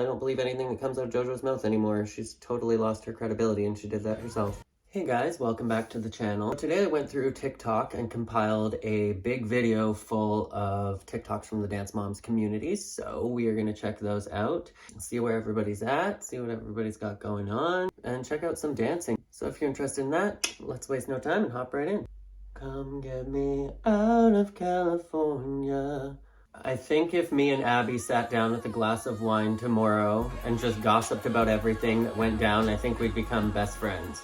I don't believe anything that comes out of JoJo's mouth anymore. She's totally lost her credibility and she did that herself. Hey guys, welcome back to the channel. Today I went through TikTok and compiled a big video full of TikToks from the Dance Moms community. So we are gonna check those out, see where everybody's at, see what everybody's got going on, and check out some dancing. So if you're interested in that, let's waste no time and hop right in. Come get me out of California. I think if me and Abby sat down with a glass of wine tomorrow and just gossiped about everything that went down, I think we'd become best friends.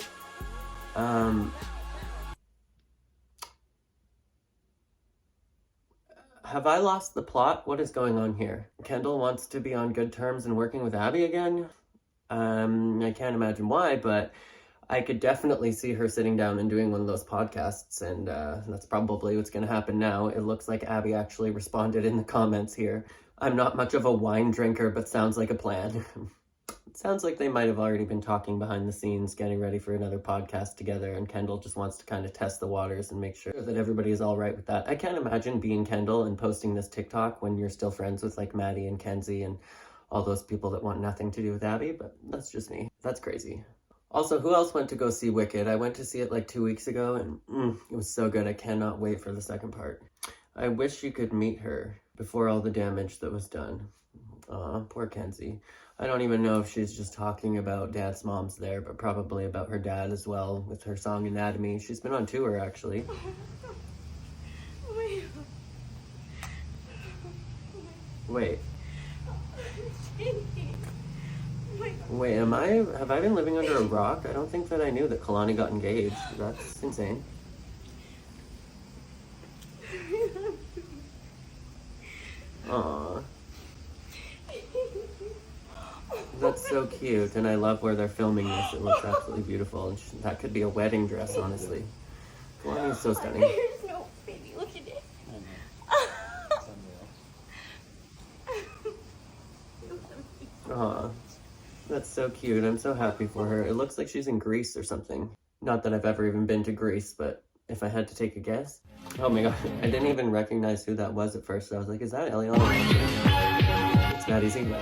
Have I lost the plot? What is going on here? Kendall wants to be on good terms and working with Abby again? I can't imagine why, but I could definitely see her sitting down and doing one of those podcasts, and that's probably what's going to happen now. It looks like Abby actually responded in the comments here. I'm not much of a wine drinker, but sounds like a plan. It sounds like they might have already been talking behind the scenes, getting ready for another podcast together, and Kendall just wants to kind of test the waters and make sure that everybody is all right with that. I can't imagine being Kendall and posting this TikTok when you're still friends with like Maddie and Kenzie and all those people that want nothing to do with Abby, but that's just me. That's crazy. Also, who else went to go see Wicked? I went to see it like 2 weeks ago, and it was so good. I cannot wait for the second part. I wish you could meet her before all the damage that was done. Aw, poor Kenzie. I don't even know if she's just talking about Dance Moms there, but probably about her dad as well with her song Anatomy. She's been on tour, actually. Wait. Wait, have I been living under a rock? I don't think that I knew that Kalani got engaged. That's insane. Aww. That's so cute, and I love where they're filming this. It looks absolutely beautiful, and that could be a wedding dress, honestly. Kalani is so stunning. There's no baby, look at it. Aw, that's so cute. I'm so happy for her. It looks like she's in Greece or something. Not that I've ever even been to Greece, but if I had to take a guess. Oh my god, I didn't even recognize who that was at first. I was like, is that Eliana? It's Maddie Ziegler.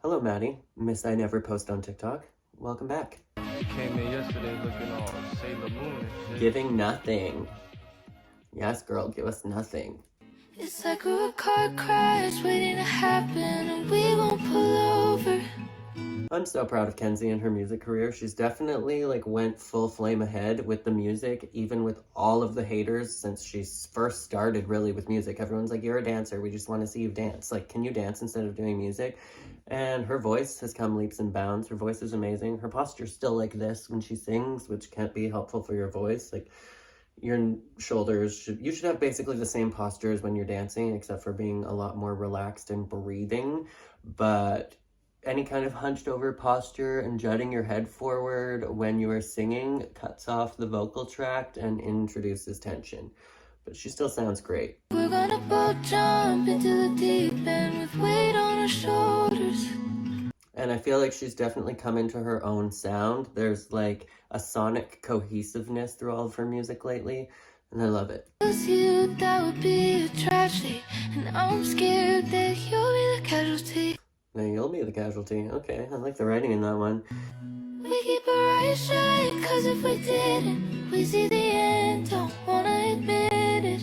Hello, Maddie. Miss I Never Post on TikTok. Welcome back. Came in yesterday looking all Sailor Moon and shit. Giving nothing. Yes, girl, give us nothing. It's like a car crash waiting to happen and we won't pull over. I'm so proud of Kenzie and her music career. She's definitely like went full flame ahead with the music, even with all of the haters since she first started really with music. Everyone's like, you're a dancer. We just want to see you dance. Like, can you dance instead of doing music? And her voice has come leaps and bounds. Her voice is amazing. Her posture's still like this when she sings, which can't be helpful for your voice. Like, your shoulders you should have basically the same posture as when you're dancing, except for being a lot more relaxed and breathing. But any kind of hunched over posture and jutting your head forward when you are singing cuts off the vocal tract and introduces tension. But she still sounds great. We're gonna both jump into the deep end with weight on our shoulders. And I feel like she's definitely come into her own sound. There's like a sonic cohesiveness through all of her music lately, and I love it. You, that would be a tragedy, and I'm scared that you'll be the casualty. Now you'll be the casualty. Okay, I like the writing in that one. We keep our eyes shut, cause if we didn't, we see the end, don't wanna admit it.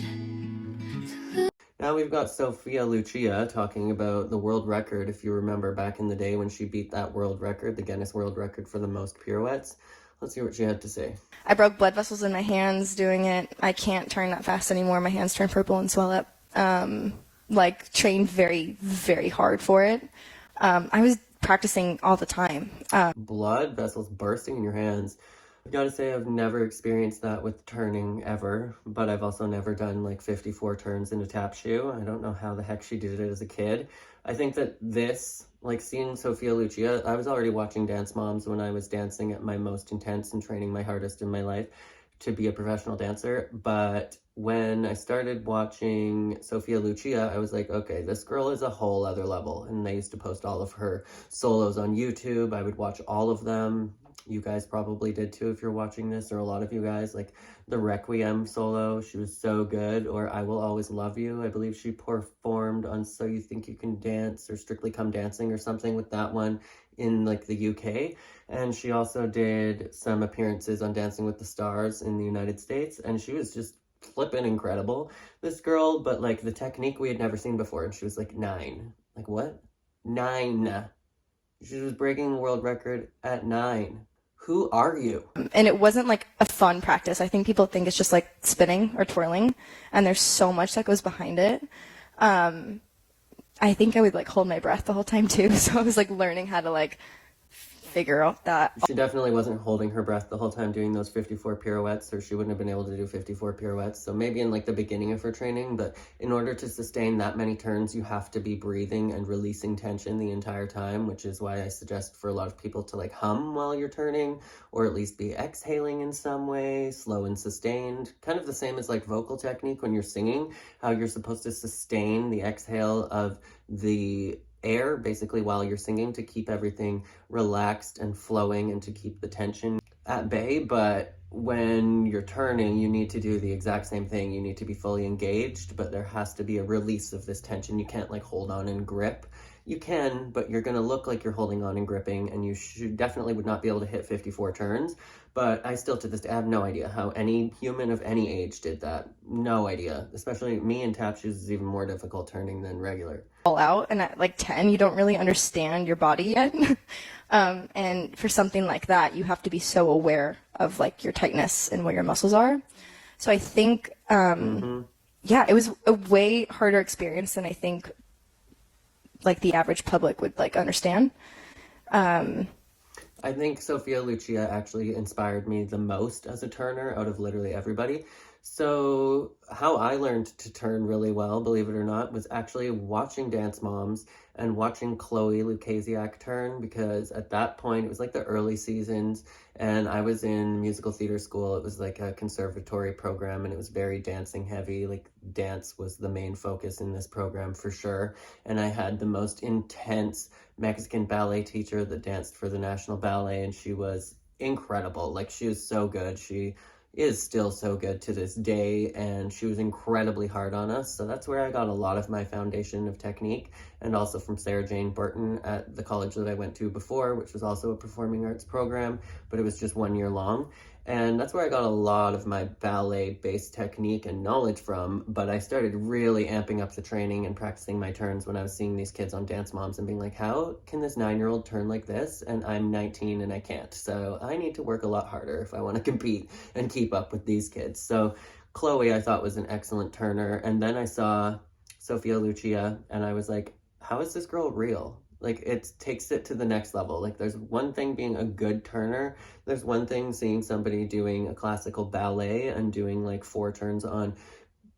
Now we've got Sophia Lucia talking about the world record, if you remember back in the day when she beat that world record, the Guinness World Record for the most pirouettes. Let's hear what she had to say. I broke blood vessels in my hands doing it. I can't turn that fast anymore. My hands turn purple and swell up. Trained very, very hard for it. I was practicing all the time. Blood vessels bursting in your hands. I've got to say I've never experienced that with turning ever, but I've also never done like 54 turns in a tap shoe. I don't know how the heck she did it as a kid. I think that this, like seeing Sophia Lucia, I was already watching Dance Moms when I was dancing at my most intense and training my hardest in my life to be a professional dancer, but when I started watching Sophia Lucia, I was like, okay, this girl is a whole other level. And I used to post all of her solos on YouTube. I would watch all of them. You guys probably did too if you're watching this, or a lot of you guys, like the Requiem solo, she was so good, or I Will Always Love You. I believe she performed on So You Think You Can Dance or Strictly Come Dancing or something with that one in like the UK. And she also did some appearances on Dancing with the Stars in the United States, and she was just flippin' incredible, this girl. But like the technique we had never seen before, and she was like 9. Like what? 9. She was breaking the world record at 9. Who are you? And it wasn't like a fun practice. I think people think it's just like spinning or twirling, and there's so much that goes behind it. I think I would like hold my breath the whole time too. So I was like learning how to like figure out that. She definitely wasn't holding her breath the whole time doing those 54 pirouettes, or she wouldn't have been able to do 54 pirouettes. So maybe in like the beginning of her training, but in order to sustain that many turns, you have to be breathing and releasing tension the entire time, which is why I suggest for a lot of people to like hum while you're turning, or at least be exhaling in some way, slow and sustained. Kind of the same as like vocal technique when you're singing, how you're supposed to sustain the exhale of the air basically while you're singing to keep everything relaxed and flowing and to keep the tension at bay. But when you're turning, you need to do the exact same thing. You need to be fully engaged, but there has to be a release of this tension. You can't like hold on and grip. You can, but you're going to look like you're holding on and gripping, and you definitely would not be able to hit 54 turns. But I still to this day have no idea how any human of any age did that. No idea. Especially me in tap shoes is even more difficult turning than regular. All out, and at like 10 you don't really understand your body yet. And for something like that, you have to be so aware of like your tightness and where your muscles are. So I think yeah, it was a way harder experience than I think like the average public would like understand. I think Sophia Lucia actually inspired me the most as a turner out of literally everybody. So how I learned to turn really well, believe it or not, was actually watching Dance Moms and watching Chloe Lukasiak turn, because at that point it was like the early seasons and I was in musical theater school. It was like a conservatory program and it was very dancing heavy. Like dance was the main focus in this program for sure. And I had the most intense Mexican ballet teacher that danced for the National Ballet, and she was incredible. Like she was so good. She is still so good to this day, and she was incredibly hard on us. So that's where I got a lot of my foundation of technique, and also from Sarah Jane Burton at the college that I went to before, which was also a performing arts program, but it was just 1 year long. And that's where I got a lot of my ballet-based technique and knowledge from, but I started really amping up the training and practicing my turns when I was seeing these kids on Dance Moms and being like, how can this 9-year-old turn like this? And I'm 19 and I can't. So I need to work a lot harder if I want to compete and keep up with these kids. So Chloe, I thought, was an excellent turner. And then I saw Sophia Lucia and I was like, how is this girl real? Like, it takes it to the next level. Like, there's one thing being a good turner. There's one thing seeing somebody doing a classical ballet and doing, like, 4 turns on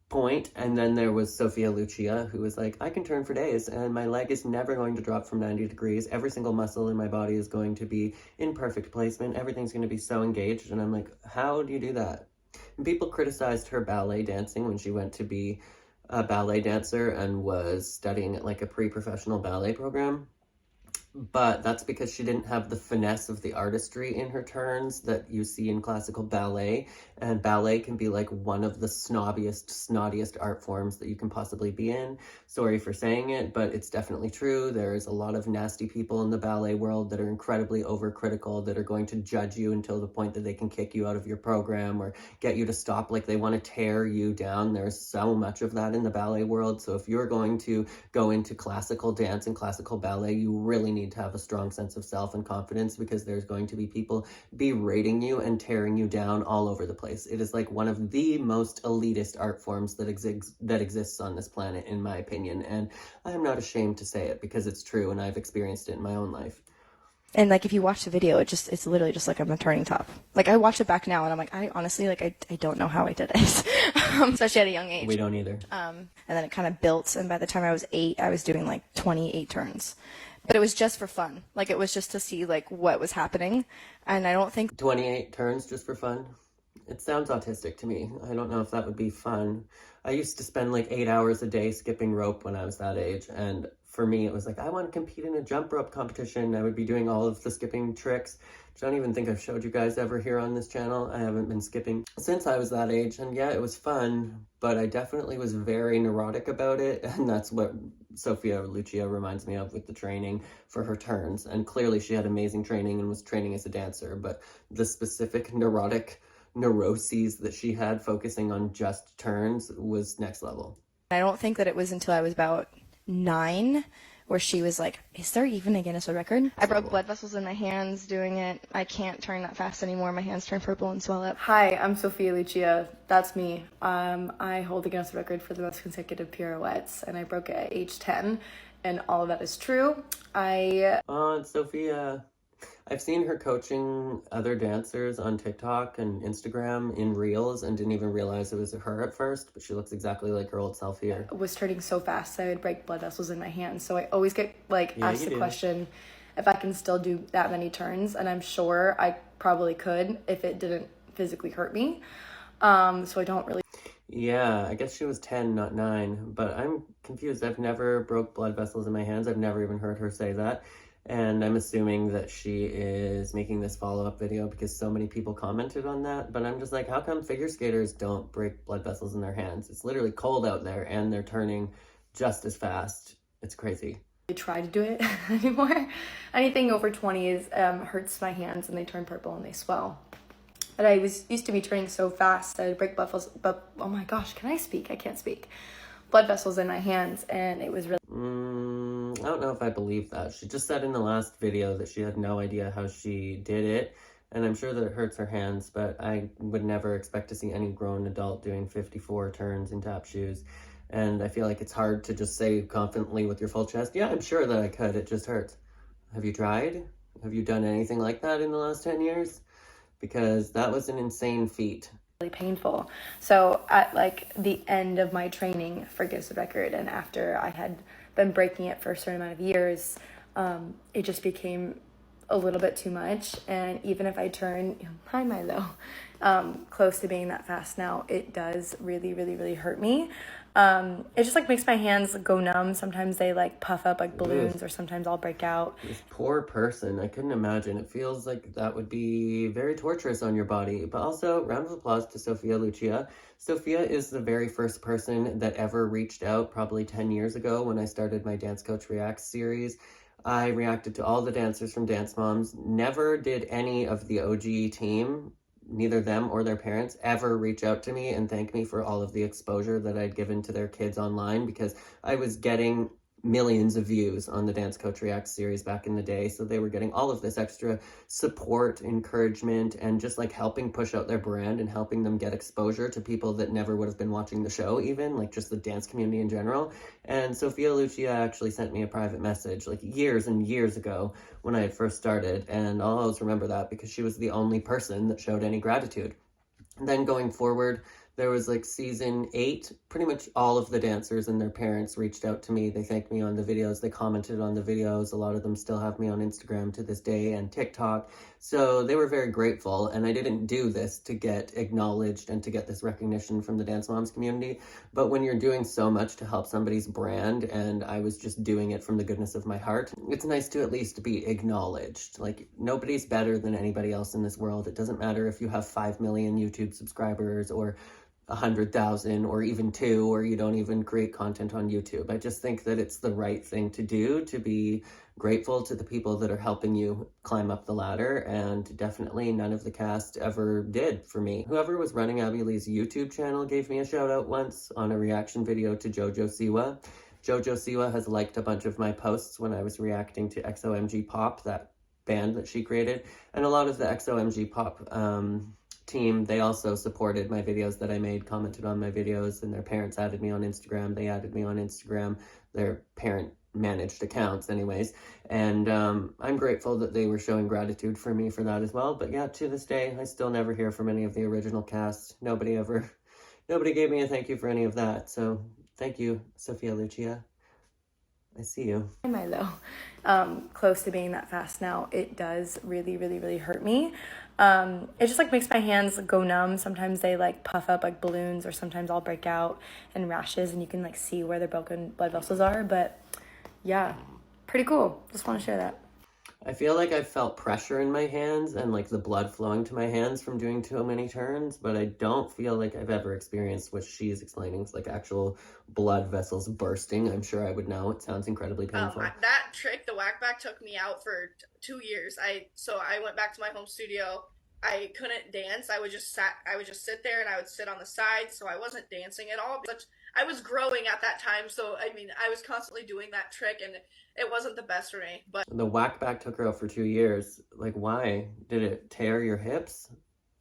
point. And then there was Sophia Lucia, who was like, I can turn for days, and my leg is never going to drop from 90 degrees. Every single muscle in my body is going to be in perfect placement. Everything's going to be so engaged. And I'm like, how do you do that? And people criticized her ballet dancing when she went to be a ballet dancer and was studying at like a pre-professional ballet program. But that's because she didn't have the finesse of the artistry in her turns that you see in classical ballet. And ballet can be like one of the snottiest art forms that you can possibly be in. Sorry for saying it, but it's definitely true. There's a lot of nasty people in the ballet world that are incredibly overcritical, that are going to judge you until the point that they can kick you out of your program or get you to stop. Like, they want to tear you down. There's so much of that in the ballet world. So if you're going to go into classical dance and classical ballet, you really need to have a strong sense of self and confidence, because there's going to be people berating you and tearing you down all over the place. It is like one of the most elitist art forms that exists on this planet, in my opinion, and I am not ashamed to say it because it's true and I've experienced it in my own life. And like, if you watch the video, it's literally just like I'm a turning top. Like, I watch it back now and I'm like, I honestly, like, I don't know how I did it, especially at a young age. We don't either. And then it kind of built, and by the time I was 8, I was doing like 28 turns. But it was just for fun. Like, it was just to see like what was happening. And I don't think 28 turns just for fun. It sounds autistic to me. I don't know if that would be fun. I used to spend like 8 hours a day skipping rope when I was that age, and for me, it was like, I want to compete in a jump rope competition. I would be doing all of the skipping tricks, which I don't even think I've showed you guys ever here on this channel. I haven't been skipping since I was that age. And yeah, it was fun, but I definitely was very neurotic about it. And that's what Sofia Lucia reminds me of with the training for her turns. And clearly she had amazing training and was training as a dancer, but the specific neurotic neuroses that she had focusing on just turns was next level. I don't think that it was until I was about 9 where she was like, is there even a Guinness World Record? I broke blood vessels in my hands doing it. I can't turn that fast anymore. My hands turn purple and swell up. Hi, I'm Sofia Lucia. That's me. I hold the Guinness World Record for the most consecutive pirouettes, and I broke it at age 10, and all of that is true. Oh, it's Sophia. I've seen her coaching other dancers on TikTok and Instagram in reels and didn't even realize it was her at first, but she looks exactly like her old self here. I was turning so fast I would break blood vessels in my hands, so I always get asked the do. question if I can still do that many turns, and I'm sure I probably could if it didn't physically hurt me. So I don't really. Yeah, I guess she was 10, not 9, but I'm confused. I've never broke blood vessels in my hands. I've never even heard her say that. And I'm assuming that she is making this follow-up video because so many people commented on that. But I'm just like, how come figure skaters don't break blood vessels in their hands? It's literally cold out there and they're turning just as fast. It's crazy. Try to do it anymore. Anything over 20 is hurts my hands and they turn purple and they swell. But I used to be turning so fast I would break blood vessels. But oh my gosh, can I speak? I can't speak. Blood vessels in my hands, and it was really. I don't know if I believe that. She just said in the last video that she had no idea how she did it, and I'm sure that it hurts her hands, but I would never expect to see any grown adult doing 54 turns in tap shoes. And I feel like it's hard to just say confidently with your full chest, yeah, I'm sure that I could, it just hurts. Have you tried? Have you done anything like that in the last 10 years? Because that was an insane feat. Painful. So at the end of my training for Guinness World Record, and after I had been breaking it for a certain amount of years, it just became a little bit too much. And even if I turn, hi Milo, close to being that fast now, it does really, really, really hurt me. It just makes my hands go numb. Sometimes they puff up like balloons, or sometimes I'll break out. This poor person, I couldn't imagine. It feels like that would be very torturous on your body. But also, round of applause to Sofia Lucia. Sofia is the very first person that ever reached out, probably 10 years ago when I started my Dance Coach Reacts series. I reacted to all the dancers from Dance Moms. Never did any of the OG team, neither them or their parents, ever reach out to me and thank me for all of the exposure that I'd given to their kids online, because I was getting millions of views on the Dance Coach Reacts series back in the day. So they were getting all of this extra support, encouragement, and just helping push out their brand and helping them get exposure to people that never would have been watching the show, even just the dance community in general. And Sofia Lucia actually sent me a private message years and years ago when I had first started, and I'll always remember that because she was the only person that showed any gratitude. And then going forward, there was season 8, pretty much all of the dancers and their parents reached out to me. They thanked me on the videos. They commented on the videos. A lot of them still have me on Instagram to this day and TikTok. So they were very grateful. And I didn't do this to get acknowledged and to get this recognition from the Dance Moms community. But when you're doing so much to help somebody's brand, and I was just doing it from the goodness of my heart, it's nice to at least be acknowledged. Nobody's better than anybody else in this world. It doesn't matter if you have 5 million YouTube subscribers or 100,000 or even 2, or you don't even create content on YouTube. I just think that it's the right thing to do, to be grateful to the people that are helping you climb up the ladder, and definitely none of the cast ever did for me. Whoever was running Abby Lee's YouTube channel gave me a shout out once on a reaction video to JoJo Siwa. JoJo Siwa has liked a bunch of my posts when I was reacting to XOMG Pop, that band that she created, and a lot of the XOMG Pop team, they also supported my videos that I made, commented on my videos, and their parents added me on Instagram. They added me on Instagram, their parent managed accounts anyways, and I'm grateful that they were showing gratitude for me for that as well. But yeah, to this day, I still never hear from any of the original cast. Nobody gave me a thank you for any of that. So thank you, Sofia Lucia. I see you. Hi Milo, close to being that fast now, it does really, really, really hurt me. It just makes my hands go numb. Sometimes they puff up like balloons, or sometimes I'll break out in rashes, and you can see where the broken blood vessels are. But yeah, pretty cool. Just want to share that. I feel like I felt pressure in my hands and like the blood flowing to my hands from doing too many turns, but I don't feel like I've ever experienced what she's explaining, like actual blood vessels bursting. I'm sure I would know. It sounds incredibly painful. That trick, the whack back, took me out for 2 years. I went back to my home studio. I couldn't dance. I would just sit there and I would sit on the side, so I wasn't dancing at all. I was growing at that time, so I mean, I was constantly doing that trick, and it wasn't the best for me. But the whack back took her out for 2 years. Like, why? Did it tear your hips?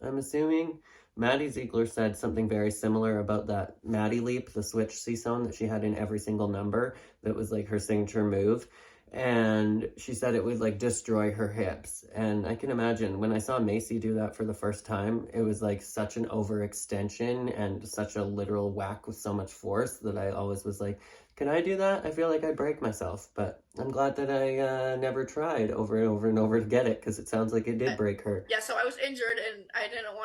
I'm assuming. Maddie Ziegler said something very similar about that Maddie leap, the switch seesaw that she had in every single number. That was like her signature move. And she said it would like destroy her hips. And I can imagine when I saw Macy do that for the first time, it was like such an overextension and such a literal whack with so much force that I always was like, can I do that? I feel like I break myself. But I'm glad that I never tried over and over and over to get it, because it sounds like it did break her. yeah, so I was injured, and I didn't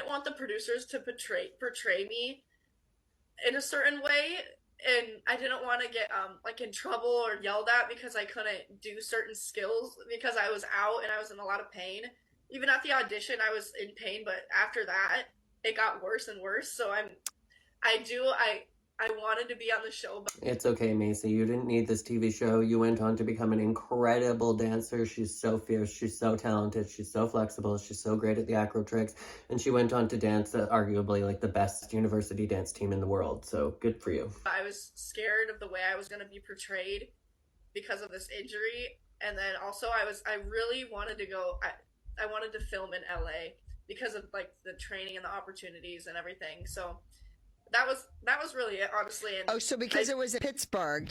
want the producers to portray me in a certain way, and I didn't want to get like in trouble or yelled at because I couldn't do certain skills because I was out and I was in a lot of pain. Even at the audition, I was in pain, but after that, it got worse and worse. So I wanted to be on the show. But it's okay, Macy. You didn't need this TV show. You went on to become an incredible dancer. She's so fierce. She's so talented. She's so flexible. She's so great at the acro tricks. And she went on to dance at arguably like the best university dance team in the world. So good for you. I was scared of the way I was going to be portrayed because of this injury. And then also I really wanted to go, I wanted to film in LA because of like the training and the opportunities and everything. So that was really it, honestly. And so because it was in Pittsburgh,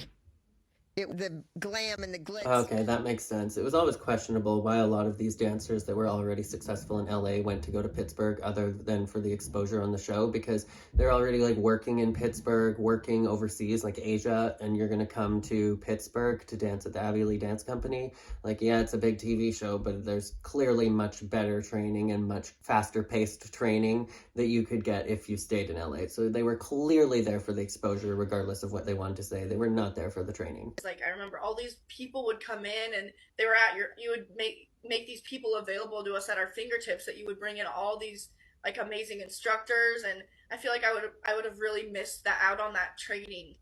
the glam and the glitz. Okay, that makes sense. It was always questionable why a lot of these dancers that were already successful in LA went to go to Pittsburgh other than for the exposure on the show, because they're already like working in Pittsburgh, working overseas, like Asia, and you're going to come to Pittsburgh to dance at the Abbey Lee Dance Company. Like, yeah, it's a big TV show, but there's clearly much better training and much faster paced training that you could get if you stayed in LA. So they were clearly there for the exposure, regardless of what they wanted to say. They were not there for the training. Like, I remember all these people would come in and they were at you would make these people available to us at our fingertips, that you would bring in all these like amazing instructors, and I feel like I would have really missed out on that training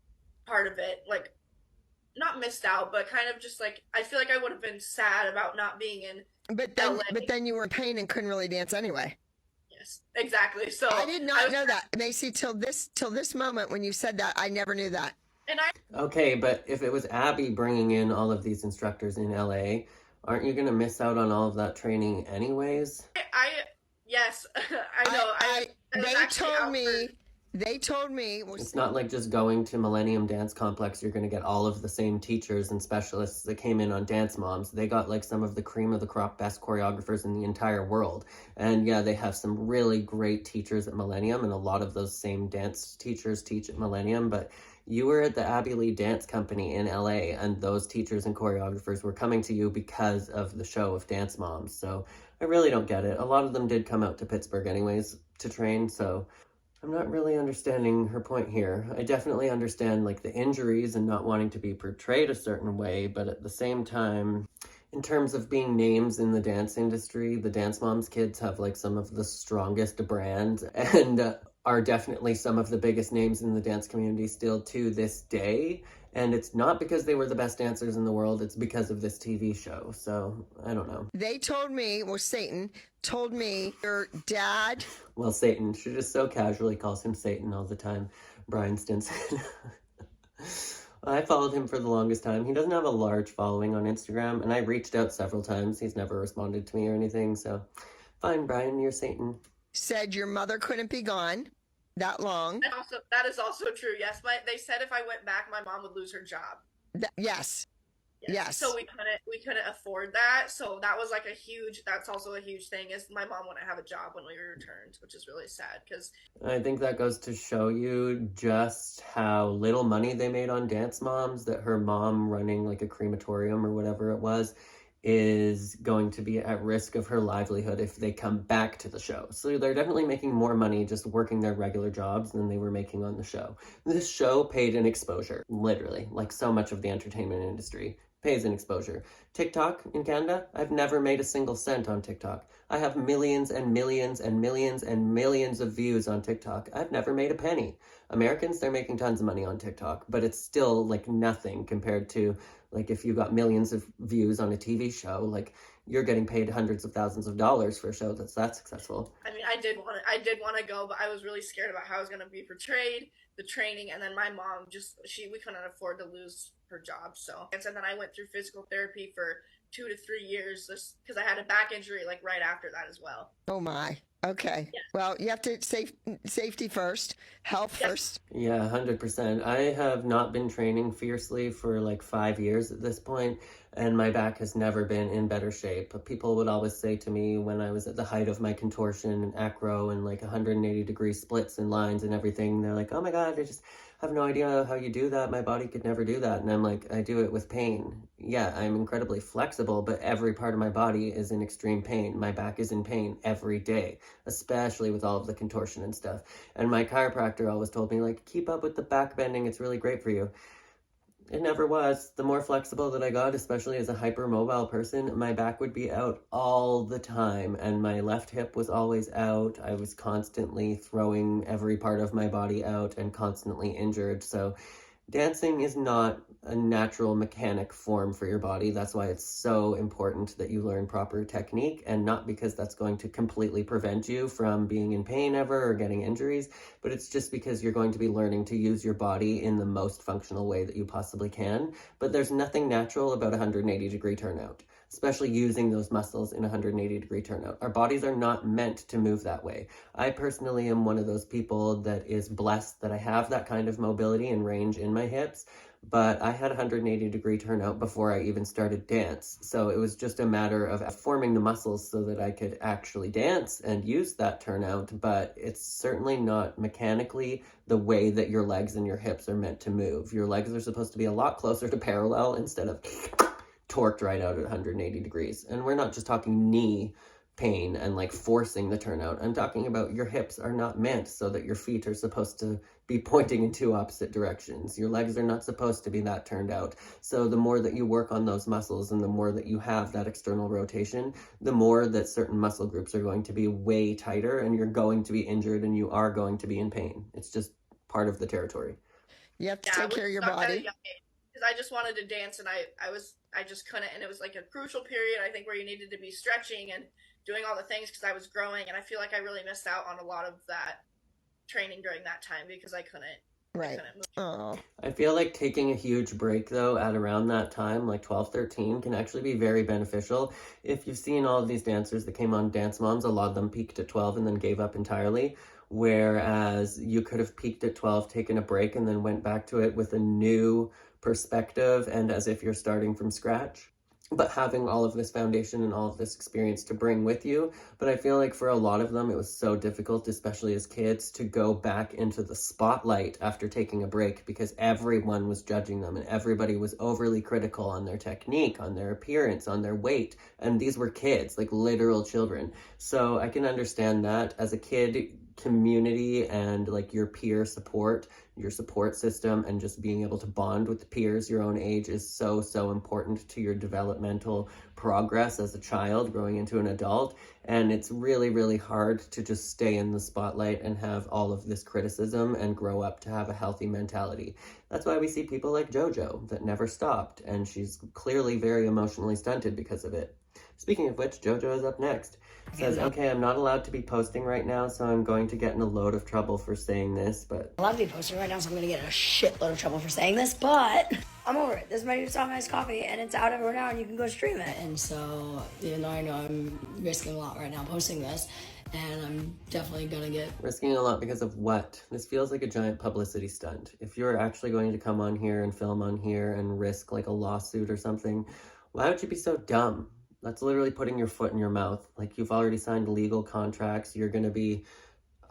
part of it. Like, not missed out, but kind of just like, I feel like I would have been sad about not being in But then you were in pain and couldn't really dance anyway. Yes, exactly. So I did not know that, Macy, till this moment when you said that. I never knew that. Okay, but if it was Abby bringing in all of these instructors in LA, aren't you going to miss out on all of that training anyways? Yes, I know. They told me. It's not like just going to Millennium Dance Complex, you're going to get all of the same teachers and specialists that came in on Dance Moms. They got like some of the cream of the crop best choreographers in the entire world. And yeah, they have some really great teachers at Millennium, and a lot of those same dance teachers teach at Millennium, but you were at the Abbey Lee Dance Company in LA, and those teachers and choreographers were coming to you because of the show of Dance Moms. So I really don't get it. A lot of them did come out to Pittsburgh anyways to train, so I'm not really understanding her point here. I definitely understand like the injuries and not wanting to be portrayed a certain way, but at the same time, in terms of being names in the dance industry, the Dance Moms kids have like some of the strongest brands and are definitely some of the biggest names in the dance community still to this day. And it's not because they were the best dancers in the world, it's because of this TV show. So, I don't know. They told me, Satan told me, your dad... Well, Satan. She just so casually calls him Satan all the time. Brian Stinson. I followed him for the longest time. He doesn't have a large following on Instagram, and I reached out several times. He's never responded to me or anything, so fine, Brian, you're Satan. Said your mother couldn't be gone that long. That is also true. Yes, they said if I went back, my mom would lose her job. Yes. So we couldn't afford that. So that was like that's also a huge thing, is my mom wouldn't have a job when we returned, which is really sad, because I think that goes to show you just how little money they made on Dance Moms, that her mom running like a crematorium or whatever it was is going to be at risk of her livelihood if they come back to the show. So they're definitely making more money just working their regular jobs than they were making on the show. This show paid in exposure, literally, like so much of the entertainment industry pays in exposure. TikTok in Canada, I've never made a single cent on TikTok. I have millions and millions and millions and millions of views on TikTok. I've never made a penny. Americans, they're making tons of money on TikTok, but it's still like nothing compared to like if you got millions of views on a TV show, like you're getting paid hundreds of thousands of dollars for a show that's that successful. I mean, I did want to go, but I was really scared about how I was going to be portrayed, the training, and then my mom we couldn't afford to lose her job. So, and then I went through physical therapy for 2 to 3 years because I had a back injury like right after that as well. Oh my. Okay. Yeah. Well, you have to safety first, health first. Yeah, 100%. I have not been training fiercely for like 5 years at this point, and my back has never been in better shape. People would always say to me when I was at the height of my contortion and acro and like 180-degree splits and lines and everything, they're like, oh my God, I just have no idea how you do that. My body could never do that. And I'm like, I do it with pain. Yeah, I'm incredibly flexible, but every part of my body is in extreme pain. My back is in pain every day, especially with all of the contortion and stuff. And my chiropractor always told me, like, keep up with the back bending. It's really great for you. It never was. The more flexible that I got, especially as a hypermobile person, my back would be out all the time, and my left hip was always out. I was constantly throwing every part of my body out and constantly injured. So dancing is not a natural mechanic form for your body. That's why it's so important that you learn proper technique, and not because that's going to completely prevent you from being in pain ever or getting injuries, but it's just because you're going to be learning to use your body in the most functional way that you possibly can. But there's nothing natural about 180-degree turnout, especially using those muscles in 180-degree turnout. Our bodies are not meant to move that way. I personally am one of those people that is blessed that I have that kind of mobility and range in my hips, but I had 180-degree turnout before I even started dance. So it was just a matter of forming the muscles so that I could actually dance and use that turnout, but it's certainly not mechanically the way that your legs and your hips are meant to move. Your legs are supposed to be a lot closer to parallel instead of torqued right out at 180 degrees. And we're not just talking knee pain and like forcing the turnout. I'm talking about your hips are not meant so that your feet are supposed to be pointing in two opposite directions. Your legs are not supposed to be that turned out. So the more that you work on those muscles and the more that you have that external rotation, the more that certain muscle groups are going to be way tighter and you're going to be injured and you are going to be in pain. It's just part of the territory. You have to take care of your body. Because I just wanted to dance and I just couldn't, and it was like a crucial period I think where you needed to be stretching and doing all the things because I was growing, and I feel like I really missed out on a lot of that training during that time because I couldn't move. Oh. I feel like taking a huge break though at around that time, like 12, 13, can actually be very beneficial. If you've seen all of these dancers that came on Dance Moms, a lot of them peaked at 12 and then gave up entirely. Whereas you could have peaked at 12, taken a break, and then went back to it with a new perspective and as if you're starting from scratch. But having all of this foundation and all of this experience to bring with you. But I feel like for a lot of them, it was so difficult, especially as kids, to go back into the spotlight after taking a break because everyone was judging them and everybody was overly critical on their technique, on their appearance, on their weight. And these were kids, like literal children. So I can understand that as a kid, community and like your peer support, your support system, and just being able to bond with peers your own age is so important to your developmental progress as a child growing into an adult. And it's really hard to just stay in the spotlight and have all of this criticism and grow up to have a healthy mentality. That's why we see people like JoJo that never stopped, and she's clearly very emotionally stunted because of it. Speaking of which, JoJo is up next. Says, okay, I'm not allowed to be posting right now, so I'm going to get in a load of trouble for saying this, but... I'm allowed to be posting right now, so I'm going to get in a shitload of trouble for saying this, but I'm over it. This is my new song, Iced Coffee, and it's out everywhere now, and you can go stream it. And so, even though I know I'm risking a lot right now posting this, and I'm definitely going to get... Risking a lot because of what? This feels like a giant publicity stunt. If you're actually going to come on here and film on here and risk like a lawsuit or something, why would you be so dumb? That's literally putting your foot in your mouth. Like, you've already signed legal contracts. You're going to be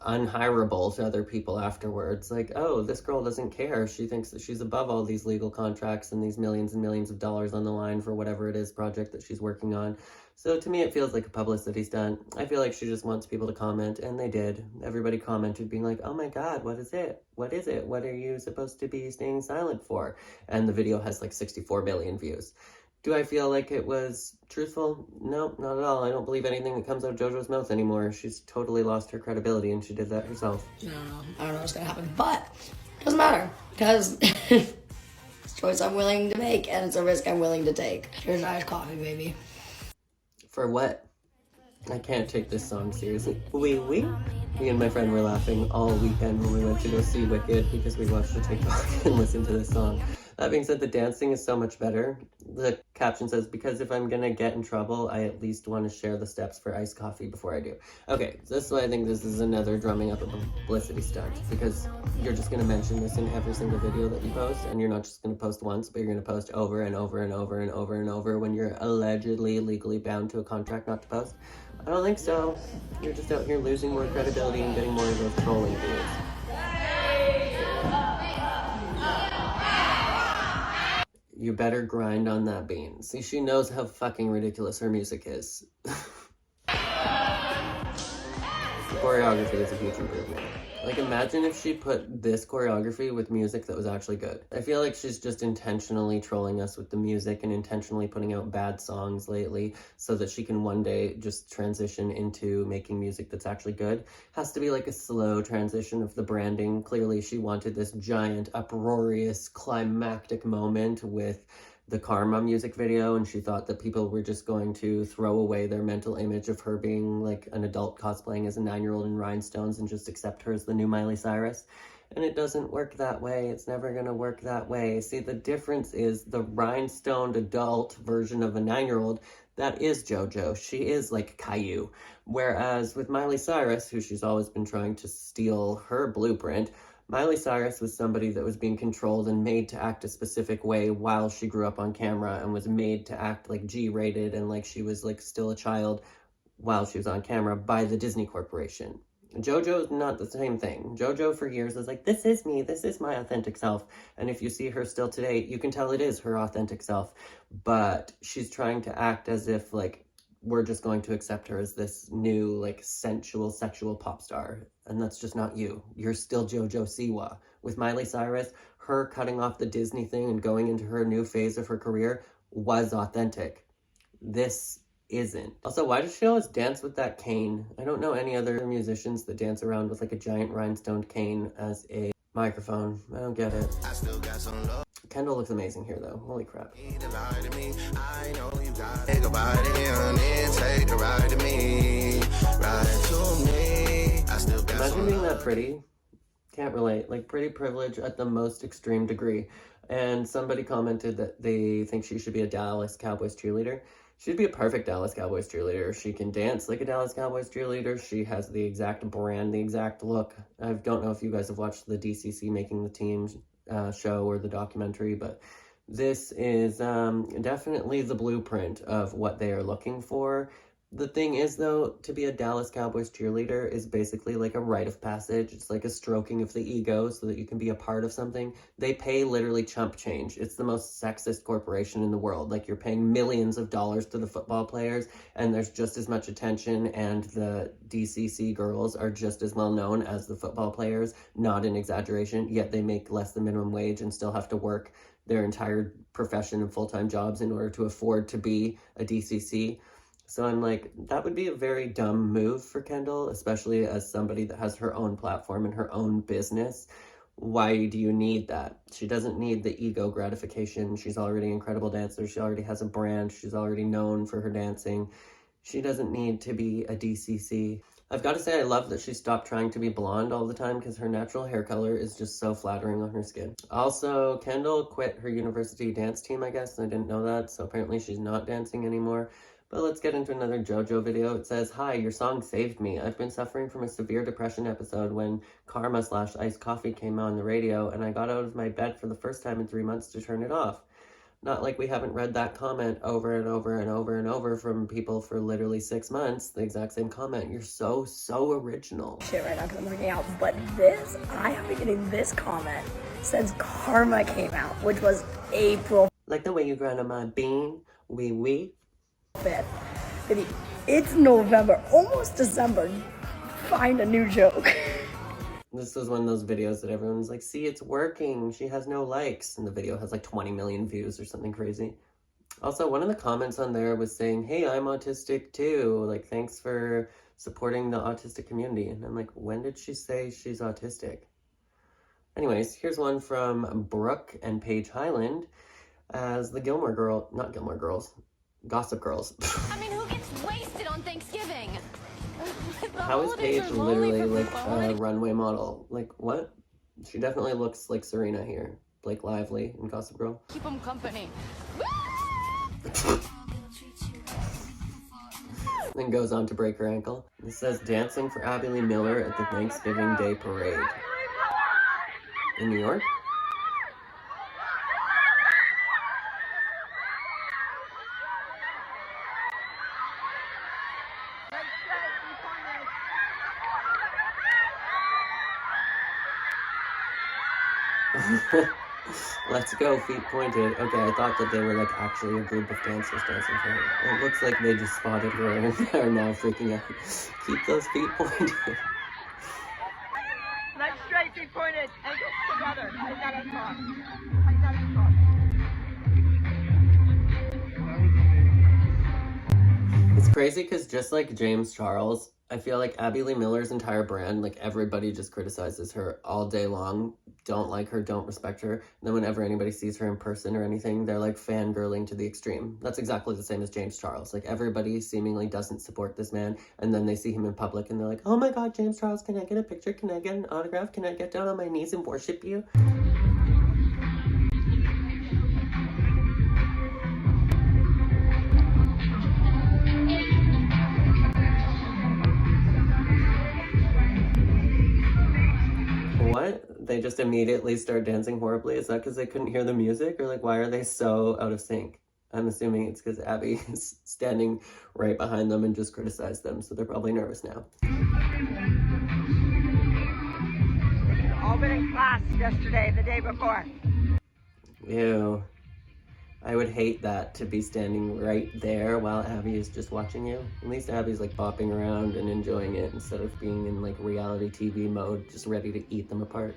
unhireable to other people afterwards. Like, oh, this girl doesn't care. She thinks that she's above all these legal contracts and these millions and millions of dollars on the line for whatever it is project that she's working on. So to me, it feels like a publicity stunt. I feel like she just wants people to comment, and they did. Everybody commented being like, oh my God, what is it? What is it? What are you supposed to be staying silent for? And the video has like 64 million views. Do I feel like it was truthful? No, not at all. I don't believe anything that comes out of JoJo's mouth anymore. She's totally lost her credibility, and she did that herself. I don't know what's gonna happen, but it doesn't matter because it's a choice I'm willing to make, and it's a risk I'm willing to take. Here's iced coffee, baby. For what? I can't take this song seriously. Oui, oui. Me and my friend were laughing all weekend when we went to go see Wicked because we watched a TikTok and listened to this song. That being said, the dancing is so much better. The caption says, because if I'm gonna get in trouble, I at least want to share the steps for iced coffee before I do. Okay, so that's why I think this is another drumming up a publicity stunt, because you're just gonna mention this in every single video that you post, and you're not just gonna post once, but you're gonna post over and over and over and over and over when you're allegedly legally bound to a contract not to post. I don't think so. You're just out here losing more credibility and getting more of those trolling views. You better grind on that bean. See, she knows how fucking ridiculous her music is. The choreography is a huge improvement. Like, imagine if she put this choreography with music that was actually good. I feel like she's just intentionally trolling us with the music and intentionally putting out bad songs lately so that she can one day just transition into making music that's actually good. Has to be like a slow transition of the branding. Clearly, she wanted this giant, uproarious, climactic moment with the Karma music video, and she thought that people were just going to throw away their mental image of her being like an adult cosplaying as a 9-year-old in rhinestones and just accept her as the new Miley Cyrus. And it doesn't work that way. It's never gonna work that way. See, the difference is the rhinestoned adult version of a 9-year-old, that is JoJo. She is like Caillou. Whereas with Miley Cyrus, who she's always been trying to steal her blueprint, Miley Cyrus was somebody that was being controlled and made to act a specific way while she grew up on camera, and was made to act like G-rated and like she was like still a child while she was on camera by the Disney Corporation. JoJo is not the same thing. JoJo for years was like, this is me, this is my authentic self. And if you see her still today, you can tell it is her authentic self. But she's trying to act as if like we're just going to accept her as this new, like, sensual, sexual pop star. And that's just not you. You're still JoJo Siwa. With Miley Cyrus, her cutting off the Disney thing and going into her new phase of her career was authentic. This isn't. Also, why does she always dance with that cane? I don't know any other musicians that dance around with, like, a giant rhinestone cane as a microphone. I don't get it. I still got some love. Kendall looks amazing here, though. Holy crap. Imagine being that pretty. Can't relate. Like, pretty privilege at the most extreme degree. And somebody commented that they think she should be a Dallas Cowboys cheerleader. She'd be a perfect Dallas Cowboys cheerleader. She can dance like a Dallas Cowboys cheerleader. She has the exact brand, the exact look. I don't know if you guys have watched the DCC Making the Team show or the documentary, but this is definitely the blueprint of what they are looking for. The thing is, though, to be a Dallas Cowboys cheerleader is basically like a rite of passage. It's like a stroking of the ego so that you can be a part of something. They pay literally chump change. It's the most sexist corporation in the world. Like, you're paying millions of dollars to the football players, and there's just as much attention, and the DCC girls are just as well known as the football players. Not an exaggeration, yet they make less than minimum wage and still have to work their entire profession and full-time jobs in order to afford to be a DCC. So I'm like, that would be a very dumb move for Kendall, especially as somebody that has her own platform and her own business. Why do you need that? She doesn't need the ego gratification. She's already an incredible dancer. She already has a brand. She's already known for her dancing. She doesn't need to be a DCC. I've got to say, I love that she stopped trying to be blonde all the time because her natural hair color is just so flattering on her skin. Also, Kendall quit her university dance team, I guess. I didn't know that, so apparently she's not dancing anymore. But let's get into another JoJo video. It says, hi, your song saved me. I've been suffering from a severe depression episode when Karma/Iced Coffee came on the radio, and I got out of my bed for the first time in 3 months to turn it off. Not like we haven't read that comment over and over and over and over from people for literally 6 months. The exact same comment. You're so, so original. Shit right now because I'm working out. But this, I have been getting this comment since Karma came out, which was April Like the way you grind on my bean, wee. 5th. Baby, it's November, almost December. Find a new joke. This was one of those videos that everyone's like, see, it's working. She has no likes. And the video has like 20 million views or something crazy. Also, one of the comments on there was saying, hey, I'm autistic too. Like, thanks for supporting the autistic community. And I'm like, when did she say she's autistic? Anyways, here's one from Brooke and Paige Highland as the Gilmore Girl, not Gilmore Girls, Gossip Girls. I mean, who gets wasted on Thanksgiving? How is Paige literally like a runway model? Like, what? She definitely looks like Serena here. Blake Lively in Gossip Girl. Keep them company. Then goes on to break her ankle. It says dancing for Abby Lee Miller at the Thanksgiving Day Parade. In New York? Let's go, feet pointed. Okay, I thought that they were like actually a group of dancers dancing for her. It looks like they just spotted her and are now freaking out. Keep those feet pointed. Legs straight, feet pointed, ankles together. Tighten that up top. It's crazy because just like James Charles, I feel like Abby Lee Miller's entire brand, like everybody just criticizes her all day long. Don't like her, don't respect her. And then whenever anybody sees her in person or anything, they're like fangirling to the extreme. That's exactly the same as James Charles. Like everybody seemingly doesn't support this man. And then they see him in public and they're like, oh my God, James Charles, can I get a picture? Can I get an autograph? Can I get down on my knees and worship you? What? They just immediately start dancing horribly? Is that because they couldn't hear the music? Or like, why are they so out of sync? I'm assuming it's because Abby is standing right behind them and just criticized them, so they're probably nervous now. All been in class yesterday, the day before. Ew. I would hate that, to be standing right there while Abby is just watching you. At least Abby's like bopping around and enjoying it instead of being in like reality TV mode, just ready to eat them apart.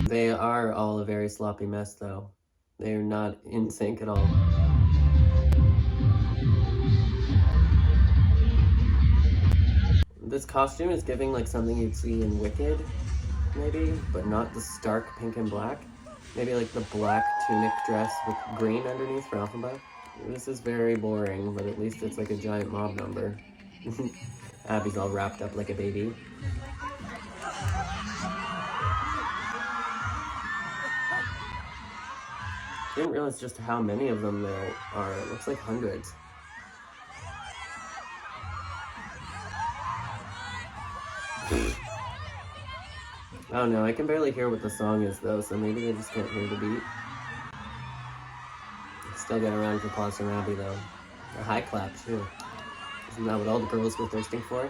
They are all a very sloppy mess though. They're not in sync at all. This costume is giving like something you'd see in Wicked, maybe, but not the stark pink and black. Maybe like the black tunic dress with green underneath for Alphabet. This is very boring, but at least it's like a giant mob number. Abby's all wrapped up like a baby. Didn't realize just how many of them there are. It looks like hundreds. I don't know, I can barely hear what the song is though, so maybe they just can't hear the beat. Still get a round of applause from Abby though. A high clap too. Isn't that what all the girls were thirsting for?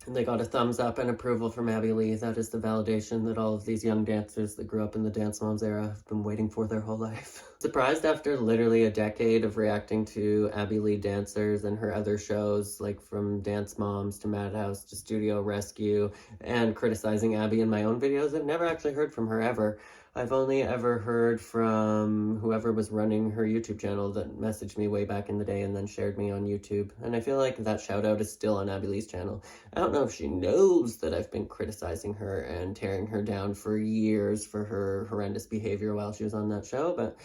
And they got a thumbs up and approval from Abby Lee. That is the validation that all of these young dancers that grew up in the Dance Moms era have been waiting for their whole life. Surprised after literally a decade of reacting to Abby Lee dancers and her other shows, like from Dance Moms to Madhouse to Studio Rescue, and criticizing Abby in my own videos, I've never actually heard from her ever. I've only ever heard from whoever was running her YouTube channel that messaged me way back in the day and then shared me on YouTube. And I feel like that shout out is still on Abby Lee's channel. I don't know if she knows that I've been criticizing her and tearing her down for years for her horrendous behavior while she was on that show, but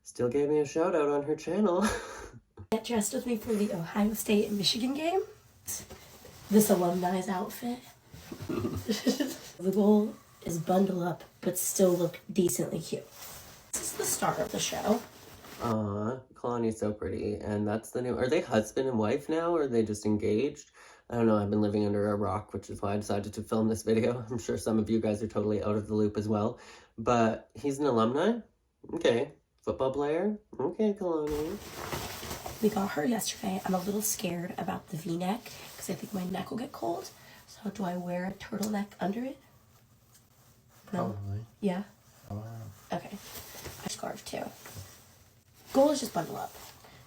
still gave me a shout out on her channel. Get dressed with me for the Ohio State and Michigan game. This alumni's outfit. The goal is bundle up, but still look decently cute. This is the star of the show. Kalani's so pretty, and that's the new... Are they husband and wife now, or are they just engaged? I don't know, I've been living under a rock, which is why I decided to film this video. I'm sure some of you guys are totally out of the loop as well. But he's an alumni? Okay. Football player? Okay, Kalani. We got her yesterday. I'm a little scared about the V-neck because I think my neck will get cold. So do I wear a turtleneck under it? No? Probably. Yeah? Oh, wow. Okay. A scarf too. Goal is just bundle up.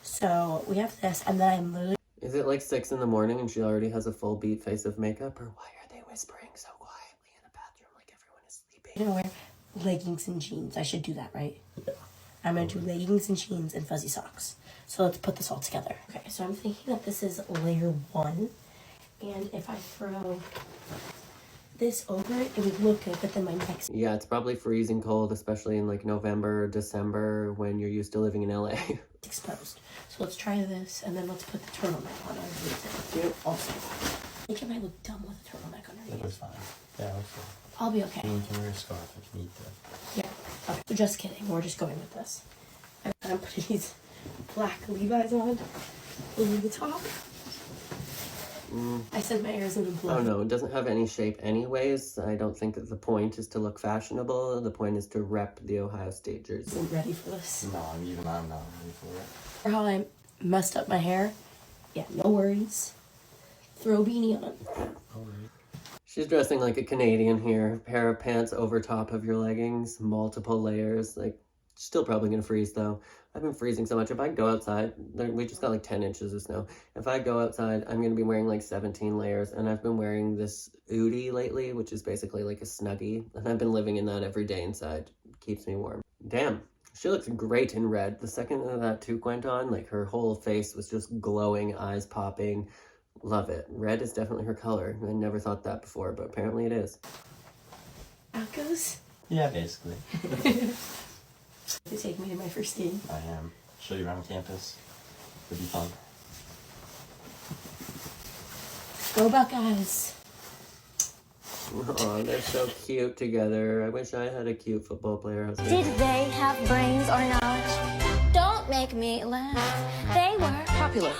So we have this, and then I'm literally... Is it like 6 in the morning and she already has a full beat face of makeup? Or why are they whispering so quietly in the bathroom like everyone is sleeping? I'm gonna wear leggings and jeans. I should do that, right? Yeah. I'm gonna do leggings and jeans and fuzzy socks. So let's put this all together. Okay, so I'm thinking that this is layer 1. And if I throw this over it, it would look good, but then my neck's... Yeah, it's probably freezing cold, especially in like November, December, when you're used to living in LA. exposed. So let's try this, and then let's put the turtleneck on underneath it. Also, I think I might look dumb with a turtleneck underneath. That was fine. Yeah, that was fine. I'll be okay. You can wear a scarf if you need to. Yeah. Okay. So just kidding. We're just going with this. And I'm putting these black Levi's on over the top. I said my hair's gonna blow. Oh no, it doesn't have any shape anyways. I don't think that the point is to look fashionable. The point is to rep the Ohio State jersey. I'm ready for this. No, I'm not ready for it. For how I messed up my hair, yeah, no worries. Throw a beanie on. She's dressing like a Canadian here. Pair of pants over top of your leggings, multiple layers. Like, still probably gonna freeze though. I've been freezing so much. If I go outside, we just got like 10 inches of snow. If I go outside, I'm gonna be wearing like 17 layers. And I've been wearing this Oodie lately, which is basically like a Snuggie. And I've been living in that every day inside. Keeps me warm. Damn, she looks great in red. The second that toque went on, like her whole face was just glowing, eyes popping. Love it. Red is definitely her color. I never thought that before, but apparently it is. Tacos? Yeah, basically. You take me to my first game. I am. Show you around campus. It'll be fun. Go Buckeyes. Oh, they're so cute together. I wish I had a cute football player husband. Did they have brains or knowledge? Don't make me laugh. They were Popular.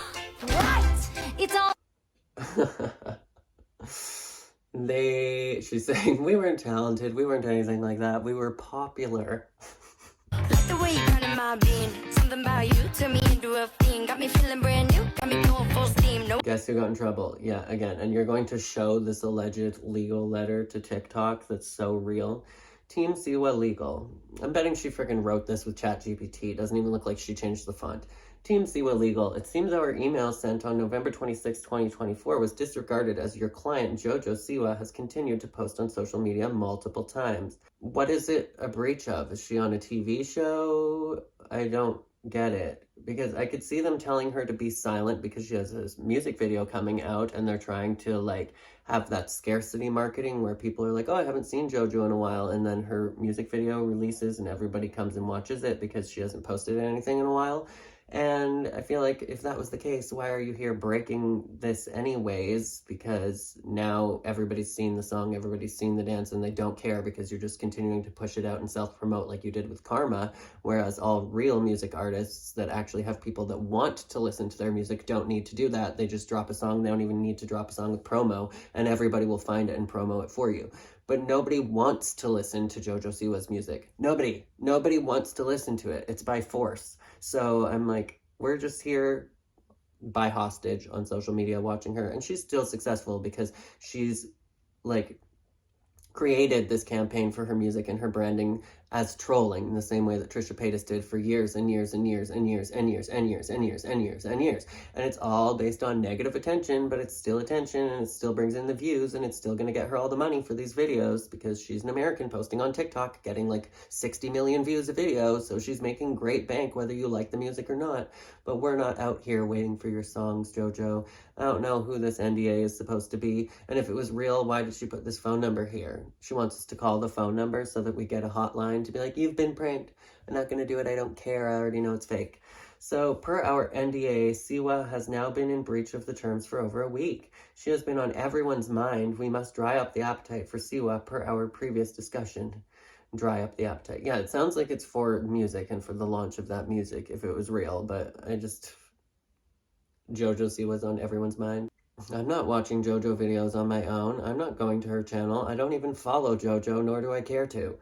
right. It's all. She's saying, we weren't talented, we weren't anything like that, we were popular. The way you turn in my being. Something about you turn me into a fiend. Got me feeling brand new. Got me going full steam. No. Guess who got in trouble? Yeah, again, and you're going to show this alleged legal letter to TikTok that's so real. Team Siwa legal. I'm betting she freaking wrote this with ChatGPT. Doesn't even look like she changed the font. Team Siwa legal. It seems our email sent on November 26, 2024 was disregarded as your client, JoJo Siwa, has continued to post on social media multiple times. What is it a breach of? Is she on a TV show? I don't get it. Because I could see them telling her to be silent because she has this music video coming out and they're trying to like have that scarcity marketing where people are like, oh, I haven't seen JoJo in a while, and then her music video releases and everybody comes and watches it because she hasn't posted anything in a while. And I feel like if that was the case, why are you here breaking this anyways? Because now everybody's seen the song, everybody's seen the dance, and they don't care because you're just continuing to push it out and self-promote like you did with Karma, whereas all real music artists that actually have people that want to listen to their music don't need to do that. They just drop a song, they don't even need to drop a song with promo, and everybody will find it and promo it for you. But nobody wants to listen to JoJo Siwa's music. Nobody wants to listen to it. It's by force. So I'm like, we're just here by hostage on social media watching her. And she's still successful because she's like created this campaign for her music and her branding as trolling in the same way that Trisha Paytas did for years and years and years and years and years and years and years and years and years. And it's all based on negative attention, but it's still attention and it still brings in the views and it's still going to get her all the money for these videos because she's an American posting on TikTok, getting like 60 million views a video. So she's making great bank whether you like the music or not. But we're not out here waiting for your songs, JoJo. I don't know who this NDA is supposed to be. And if it was real, why did she put this phone number here? She wants us to call the phone number so that we get a hotline to be like, you've been pranked. I'm not going to do it. I don't care. I already know it's fake. So per our NDA, Siwa has now been in breach of the terms for over a week. She has been on everyone's mind. We must dry up the appetite for Siwa per our previous discussion. Dry up the appetite. Yeah, it sounds like it's for music and for the launch of that music if it was real, but JoJo Siwa's on everyone's mind. I'm not watching JoJo videos on my own. I'm not going to her channel. I don't even follow JoJo, nor do I care to.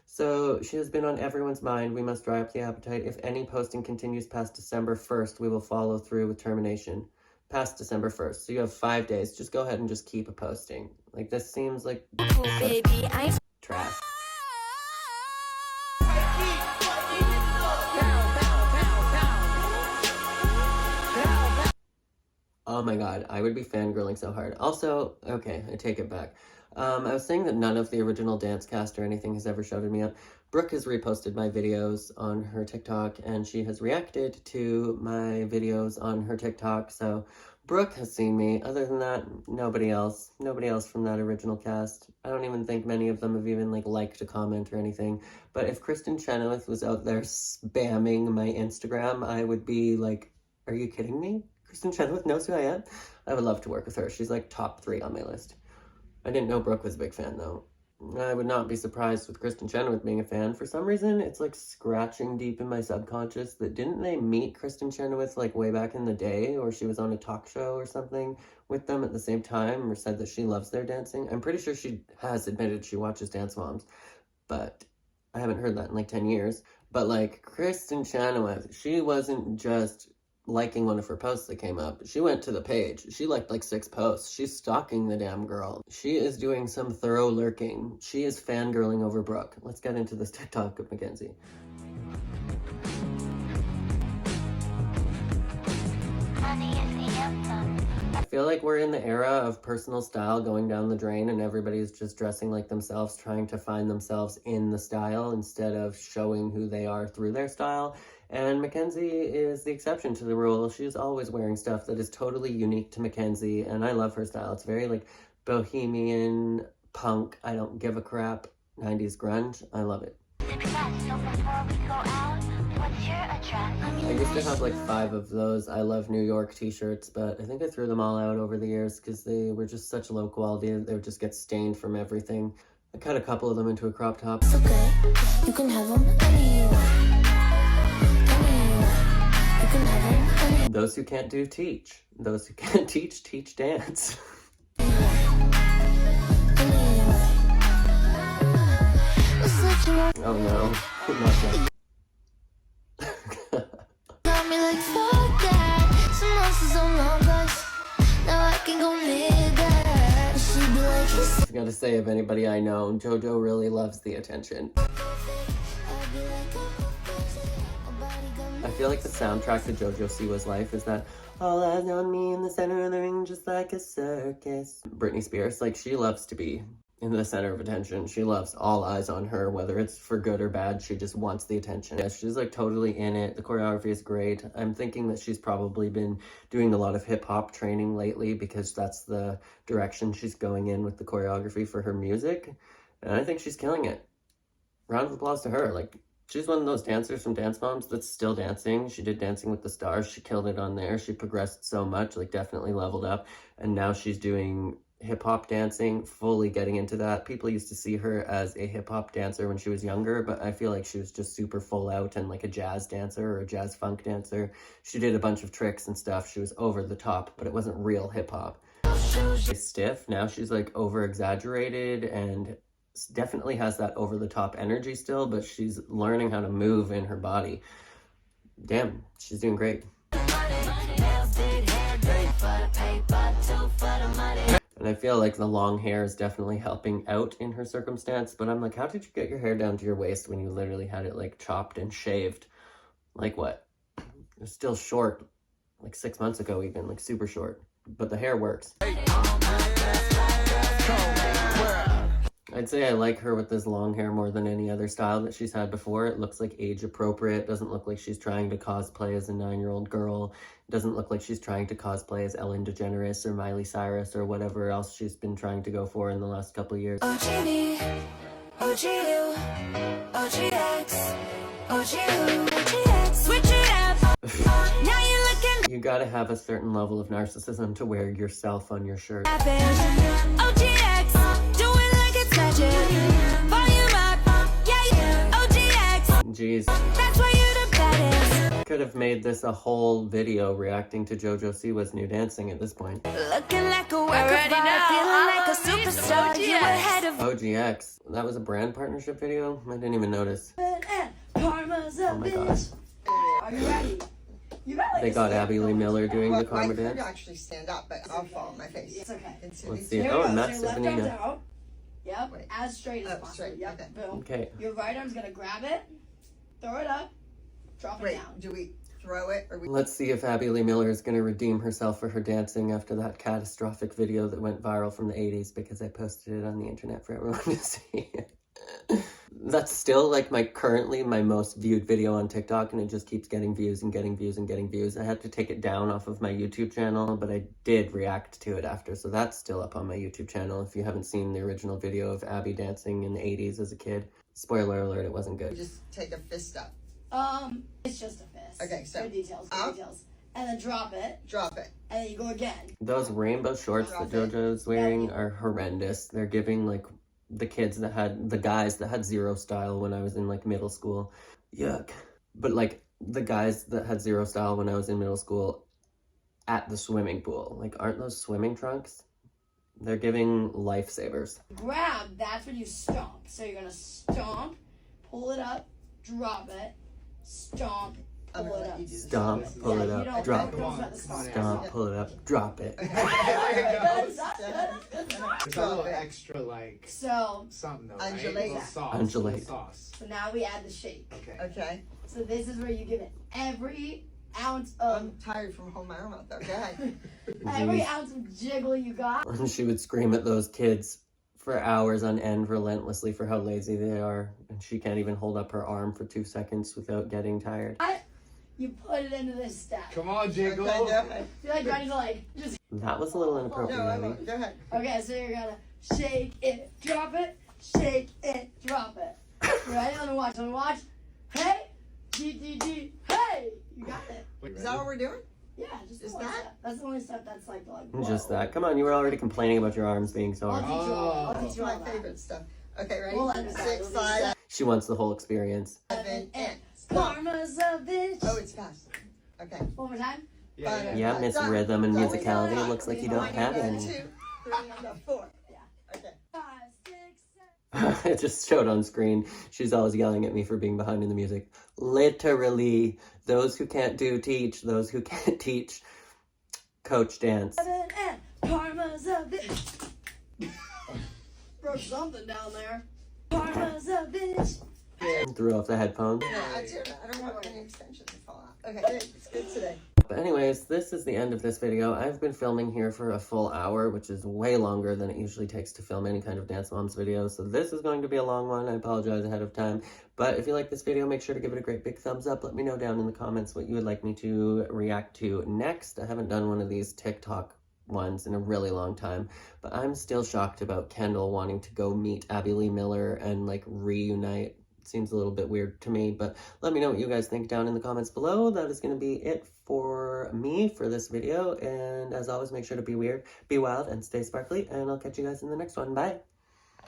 So she has been on everyone's mind. We must dry up the appetite. If any posting continues past December 1st, we will follow through with termination. Past December 1st. So you have 5 days. Just go ahead and just keep posting. Like, this seems like trash. Oh my god, I would be fangirling so hard. Also, okay, I take it back. I was saying that none of the original dance cast or anything has ever shouted me up. Brooke has reposted my videos on her TikTok, and she has reacted to my videos on her TikTok, so Brooke has seen me. Other than that, nobody else. Nobody else from that original cast. I don't even think many of them have even, liked a comment or anything. But if Kristen Chenoweth was out there spamming my Instagram, I would be like, are you kidding me? Kristen Chenoweth knows who I am? I would love to work with her. She's top 3 on my list. I didn't know Brooke was a big fan, though. I would not be surprised with Kristen Chenoweth being a fan. For some reason, it's scratching deep in my subconscious that didn't they meet Kristen Chenoweth way back in the day, or she was on a talk show or something with them at the same time, or said that she loves their dancing? I'm pretty sure she has admitted she watches Dance Moms, but I haven't heard that in 10 years. But Kristen Chenoweth, she wasn't just liking one of her posts that came up. She went to the page. She liked 6 posts. She's stalking the damn girl. She is doing some thorough lurking. She is fangirling over Brooke. Let's get into this TikTok of Mackenzie. I feel like we're in the era of personal style going down the drain, and everybody's just dressing like themselves, trying to find themselves in the style instead of showing who they are through their style. And Mackenzie is the exception to the rule. She's always wearing stuff that is totally unique to Mackenzie, and I love her style. It's very bohemian, punk, I don't give a crap, 90s grunge. I love it. I used to have 5 of those I Love New York t-shirts, but I think I threw them all out over the years because they were just such low quality. They would just get stained from everything. I cut a couple of them into a crop top. It's okay, you can have them anywhere. Those who can't do, teach. Those who can't teach, teach dance. Oh no, not that. I gotta say, of anybody I know, JoJo really loves the attention. I feel like the soundtrack to JoJo Siwa's life is that all eyes on me in the center of the ring just like a circus. Britney Spears, she loves to be in the center of attention. She loves all eyes on her, whether it's for good or bad. She just wants the attention. Yeah, she's totally in it. The choreography is great. I'm thinking that she's probably been doing a lot of hip-hop training lately because that's the direction she's going in with the choreography for her music. And I think she's killing it. Round of applause to her. She's one of those dancers from Dance Moms that's still dancing. She did Dancing with the Stars. She killed it on there. She progressed so much, definitely leveled up. And now she's doing hip-hop dancing, fully getting into that. People used to see her as a hip-hop dancer when she was younger, but I feel like she was just super full out and a jazz dancer or a jazz funk dancer. She did a bunch of tricks and stuff. She was over the top, but it wasn't real hip-hop. She's stiff. Now she's over-exaggerated and definitely has that over-the-top energy still, but she's learning how to move in her body. Damn, she's doing great. And I feel like the long hair is definitely helping out in her circumstance, but I'm how did you get your hair down to your waist when you literally had it chopped and shaved? What? It's still short, 6 months ago even, super short, but the hair works. I'd say I like her with this long hair more than any other style that she's had before. It looks age appropriate. It doesn't look like she's trying to cosplay as a 9-year-old girl. It doesn't look like she's trying to cosplay as Ellen DeGeneres or Miley Cyrus or whatever else she's been trying to go for in the last couple of years. OGB, OGU, OGX, OGU, OGX, switch it up. Now you're looking. You gotta have a certain level of narcissism to wear yourself on your shirt. OGX, do it like it's magic. Volume up, yeah, OGX. Jeez. That's why you're the baddest. Could have made this a whole video reacting to JoJo Siwa's new dancing at this point. Looking like a work of art, feeling like a superstar. You were ahead of OGX. That was a brand partnership video? I didn't even notice. Karma's a Oh my god. Are you ready? You got like They got Abby Lee Miller doing the I karma could dance. actually stand up, but I'll fall on my face. It's okay. Let's see it. Oh, and that's So your left arm's Stefanina. out. Yep, Wait. as straight as Up possible. straight, Yep, okay. boom. Okay. Your right arm's gonna grab it, throw it up, drop it Wait, down. do we throw it or we? Let's see if Abby Lee Miller is going to redeem herself for her dancing after that catastrophic video that went viral from the 80s because I posted it on the internet for everyone to see. That's still like currently my most viewed video on TikTok, and it just keeps getting views and getting views and getting views. I had to take it down off of my YouTube channel, but I did react to it after, so that's still up on my YouTube channel if you haven't seen the original video of Abby dancing in the 80s as a kid. Spoiler alert, it wasn't We good. just take a fist up. It's just a fist. Okay, so good details, good up. details. And then drop it, Drop it. and then you go again. Those rainbow shorts that JoJo's wearing are horrendous. They're giving like the guys that had zero style when I was in like middle school. Yuck. But like the guys that had zero style when I was in middle school at the swimming pool. Like, aren't those swimming trunks? They're giving lifesavers. Grab, that's when you stomp. So you're gonna stomp, pull it up, drop it, stomp, I'm pull gonna it let up. you do this. Stomp, pull Yeah, it you up, don't- drop don't it. sweat the stomp. Stomp, pull it up, drop it. Good, that's good. It's a little extra, like, So something though, Undulate. right? Little sauce. Undulate. Little sauce. now we add the shake. Okay. Okay. So this is where you give it every ounce of I'm tired from holding my arm out there. Go ahead. every ounce of jiggle you got. And she would scream at those kids for hours on end relentlessly for how lazy they are. And she can't even hold up her arm for 2 seconds without getting tired. You put it into this step. Come on, Jiggle. Okay, go ahead. You're like ready to like just That was a little No, inappropriate, I Abby. won't. Go ahead. okay. So you're gonna shake it, drop it, shake it, drop it. You ready? Let me watch. Let me watch. Hey, D. Hey, you got it. Is that what we're doing? Yeah, just Is the one that- step. That's the only step that's like Just that. Come on, you were already complaining about your arms being sore. I'll teach you all. I'll That's teach you all my that. favorite stuff. Okay, ready? We'll end with that. 6, We'll do 5, that. She wants the whole experience. 7, and Karma's a bitch. oh, it's fast. Okay. One more time. Yeah. Yeah, Miss Rhythm and Musicality. It looks like you don't have 2, any. 3, 4. Yeah. Okay. 5, 6, 7. It just showed on screen. She's always yelling at me for being behind in the music. Literally, those who can't do teach, those who can't teach coach dance. And karma's a bitch. Broke something down there. Karma's a bitch. Threw off the headphones. No, I don't want any extensions to fall out. Okay, good. It's good today. But anyways, this is the end of this video. I've been filming here for a full hour, which is way longer than it usually takes to film any kind of Dance Moms video. So this is going to be a long one. I apologize ahead of time. But if you like this video, make sure to give it a great big thumbs up. Let me know down in the comments what you would like me to react to next. I haven't done one of these TikTok ones in a really long time, but I'm still shocked about Kendall wanting to go meet Abby Lee Miller and like reunite. Seems a little bit weird to me, but let me know what you guys think down in the comments below. That is going to be it for me for this video, and as always, make sure to be weird, be wild, and stay sparkly, and I'll catch you guys in the next one. Bye!